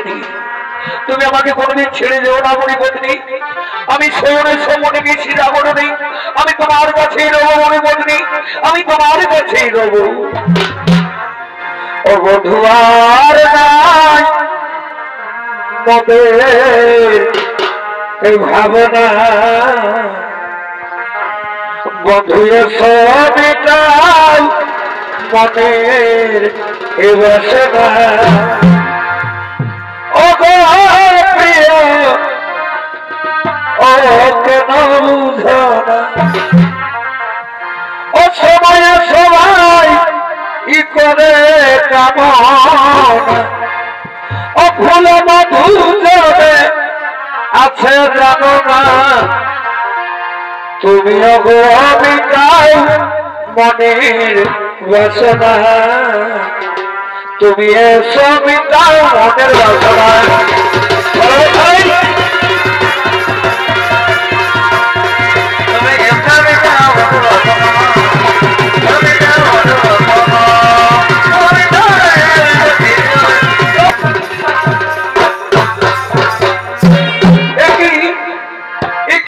পত্নী, তুমি আমাকে কোনোদিন ছেড়ে যেও না মনি পত্নী। আমি শয়নের সম্মনে গেছি জাগরণে, আমি তোমার কাছেই রব মনি পত্নী, আমি তোমার কাছেই রব। ও বধূ আর নাই মনের এই ভাবনা, বধূ সবিতাই মনের এ বাসনা। ও গো প্রিয় ও কেন বুঝো না, ও সময় সবাই ই করে কামনা। ও ফুল মধু জলে আছে জানো না, তুমি অবিকাই মনের বাসনা, তুমি এসো মিটাও মনের বাসনা।